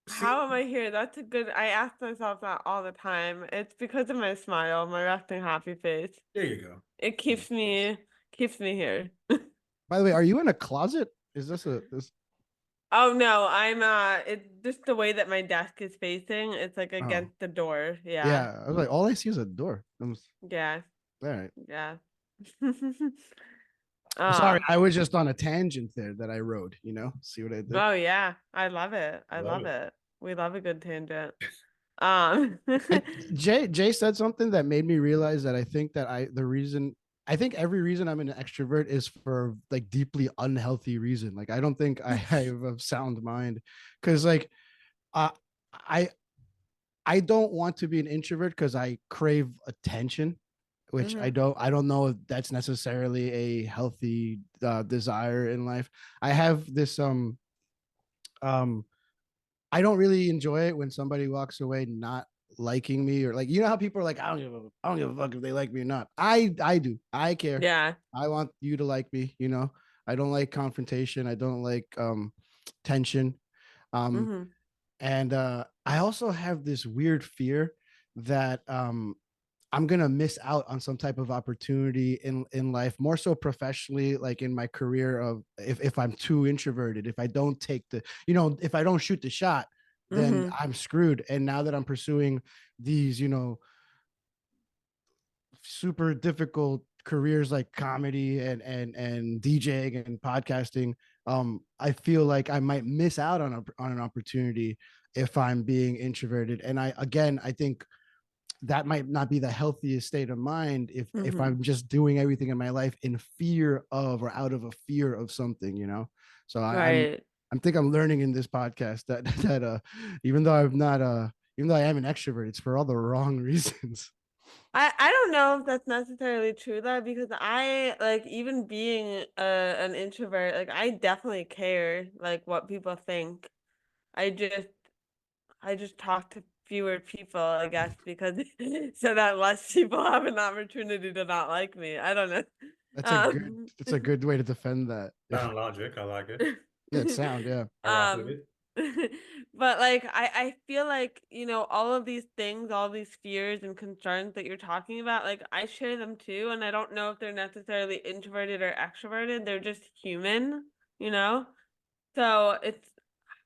see. How am I here? That's a good. I ask myself that all the time. It's because of my smile, my resting happy face. There you go. It keeps me here. By the way, are you in a closet? Is this? Oh no, I'm it's just the way that my desk is facing. It's like Oh, against the door. Yeah. yeah. I was like, all I see is a door. Yeah. All right. Yeah. Sorry, uh I was just on a tangent there that I rode. See what I did? oh yeah. I love it. I Love love it. it. We love a good tangent. Um Jay said something that made me realize that I think every reason I'm an extrovert is for like deeply unhealthy reason. Like I don't think I have a sound mind, because like uh, I I don't want to be an introvert because I crave attention, which mhm, I don't know if that's necessarily a healthy desire in life. I have this um I don't really enjoy it when somebody walks away not liking me, or like, how people are like, I don't give a fuck if they like me or not. I do. I care. yeah. I want you to like me. I don't like confrontation. I don't like tension. Um Mhm. and I also have this weird fear that I'm gonna miss out on some type of opportunity in life, more so professionally, like in my career, of if I'm too introverted, if I don't take if I don't shoot the shot, then Mhm. I'm screwed. And now that I'm pursuing these, super difficult careers like comedy and DJing and podcasting, I feel like I might miss out on an opportunity if I'm being introverted. And I think that might not be the healthiest state of mind if Mhm. I'm just doing everything in my life in fear of, or out of a fear of something. So Right. I'm think I'm learning in this podcast that even though I'm not even though I am an extrovert, it's for all the wrong reasons. I don't know if that's necessarily true though, because I like even being an introvert, like I definitely care like what people think. I just I just talk to fewer people, I guess, because so that less people have an opportunity to not like me. I don't know. That's a good Um, it's a good way to defend that. Yeah, Sound logic. I like it. that sound, yeah. I rock with um, it. but like I feel like, all of these things, all these fears and concerns that you're talking about, like I share them too, and I don't know if they're necessarily introverted or extroverted. They're just human, you know? So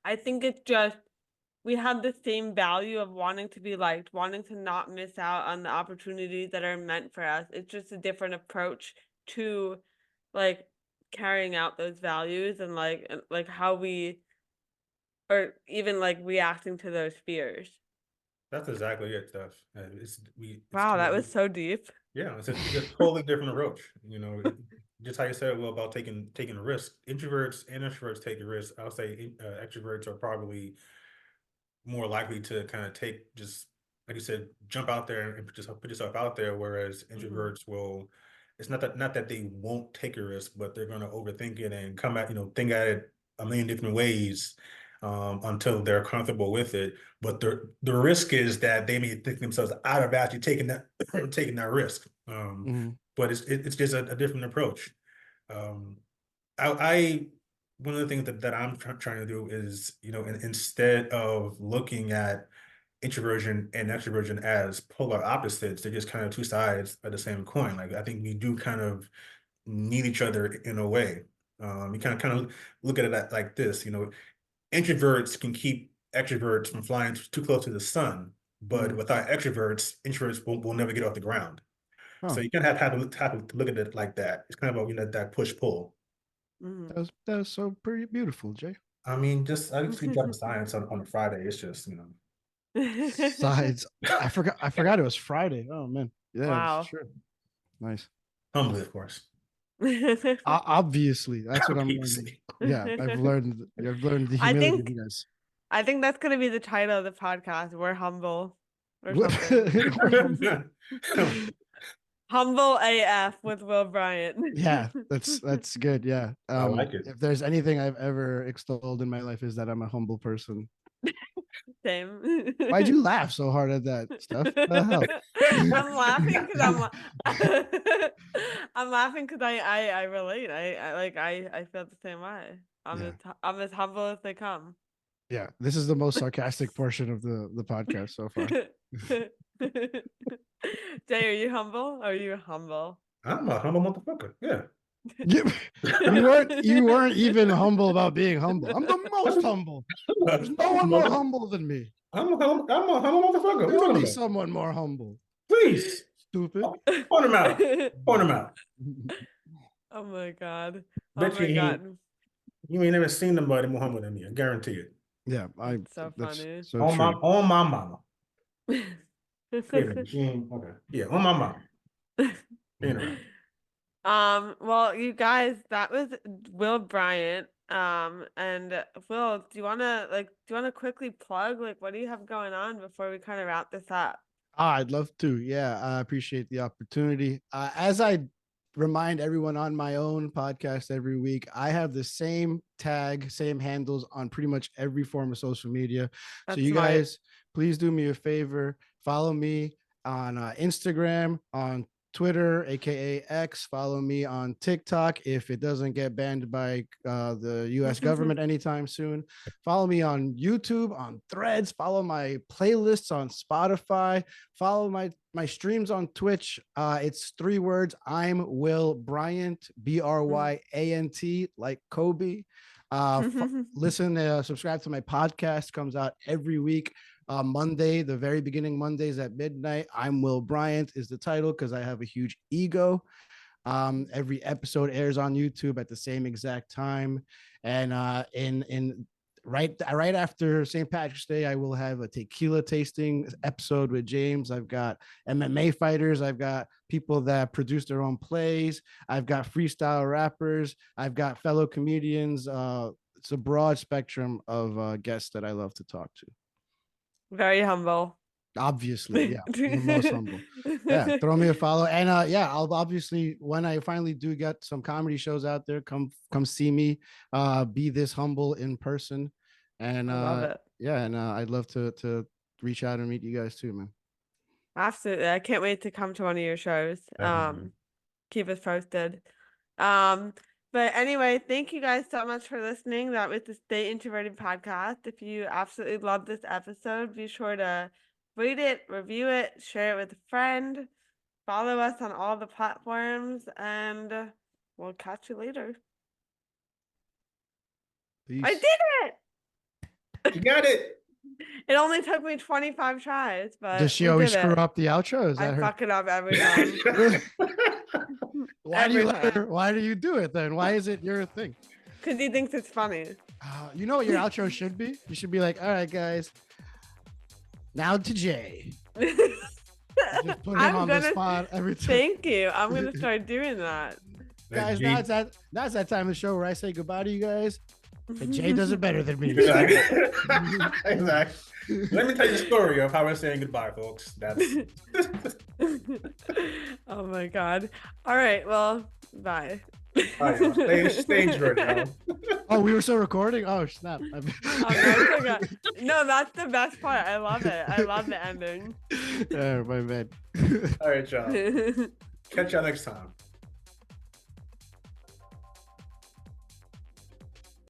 I think it's just we have the same value of wanting to be liked, wanting to not miss out on the opportunities that are meant for us. It's just a different approach to like carrying out those values and like how we or even like reacting to those fears. That's exactly it, Steph. It's Wow, that totally, was so deep. yeah, it's a totally different approach. You know, just how you said, well, about taking a risk. Introverts and extroverts take a risk. I'll say extroverts are probably more likely to kind of take just like you said, jump out there and put yourself out there. Whereas introverts will, it's not that they won't take a risk, but they're going to overthink it and come at think at it a million different ways until they're comfortable with it. But the risk is that they may think themselves out of actually taking that taking that risk. But it's just a different approach. Um, I one of the things that I'm trying to do is, instead of looking at introversion and extroversion as polar opposites, they're just kind of two sides of the same coin. Like I think we do kind of need each other in a way. You kind of look at it like this, introverts can keep extroverts from flying too close to the sun, but without extroverts, introverts will never get off the ground. So you kind of have to look at it like that. It's kind of that push pull. That was so pretty beautiful, Jay. I mean, I just keep dropping science on a Friday. It's just, Sides. I forgot it was Friday. Oh man. Yeah, Wow. that's true. Nice. humbly, of course. Obviously, that's what I'm learning. Obviously. Yeah, I've learned the I humility think of you guys. I think that's gonna be the title of the podcast. We're humble or We're something. humble. Humble AF with Will Bryant. Yeah, that's good. Yeah. I like it. If there's anything I've ever extolled in my life is that I'm a humble person. Same. Why'd you laugh so hard at that stuff? The hell? I'm laughing because I'm laughing because I relate. I feel the same way. I'm as humble as they come. Yeah, this is the most sarcastic portion of the podcast so far. Jay, are you humble? Are you humble? I'm a humble motherfucker. Yeah. You weren't even humble about being humble. I'm the most humble. There's no one more humble than me. I'm a humble motherfucker. There's only someone more humble. Please. Stupid. Point him out. Point him out. Oh my God. Bet you ain't never seen nobody more humble than me. I guarantee it. Yeah, that's so funny. So on my mama. Okay. Yeah, on my mama. Well, you guys, that was Will Bryant. And Will, do you wanna quickly plug what do you have going on before we kind of wrap this up? I'd love to. Yeah, I appreciate the opportunity. As I remind everyone on my own podcast every week, I have the same tag, same handles on pretty much every form of social media. That's so you smart. guys, please do me a favor, follow me on Instagram, on Twitter, aka X. Follow me on TikTok if it doesn't get banned by the US government anytime soon. Follow me on YouTube, on Threads. Follow my playlists on Spotify. Follow my streams on Twitch. It's 3 words. I'm Will Bryant, Bryant, like Kobe. Subscribe to my podcast. Comes out every week. Monday, the very beginning Mondays at midnight. I'm Will Bryant is the title because I have a huge ego. Every episode airs on YouTube at the same exact time. And right after St. Patrick's Day, I will have a tequila tasting episode with James. I've got MMA fighters. I've got people that produce their own plays. I've got freestyle rappers. I've got fellow comedians. It's a broad spectrum of guests that I love to talk to. Very humble. Obviously, yeah, the most humble. Yeah, throw me a follow, and I'll obviously, when I finally do get some comedy shows out there, come see me. Be this humble in person, and I love it. Yeah, and I'd love to reach out and meet you guys too, man. Absolutely, I can't wait to come to one of your shows. Keep us posted. But anyway, thank you guys so much for listening. That was the Stay Introverted Podcast. If you absolutely love this episode, be sure to rate it, review it, share it with a friend, follow us on all the platforms, and we'll catch you later. Peace. I did it! You got it. It only took me 25 tries, but Does she we always did screw it. up the outro? Is I that her? fuck it up every time. Why do you every let her, time. why do you do it then? Why is it your thing? Because he thinks it's funny. You know what your outro should be? You should be like, all right, guys. Now to Jay. Just put him on the spot every time. Thank you. I'm gonna start doing that. Guys, Jay- now it's that time of the show where I say goodbye to you guys. And Jay does it better than me. Exactly. Exactly. Let me tell you the story of how we're saying goodbye, folks. That's Oh my god. All right. Well, bye. all right, y'all. Stay introverted, y'all. Oh, we were still recording? Oh, snap. Oh, that's okay. No, that's the best part. I love it. I love the ending. Yeah, my bad. All right, y'all. Catch y'all next time.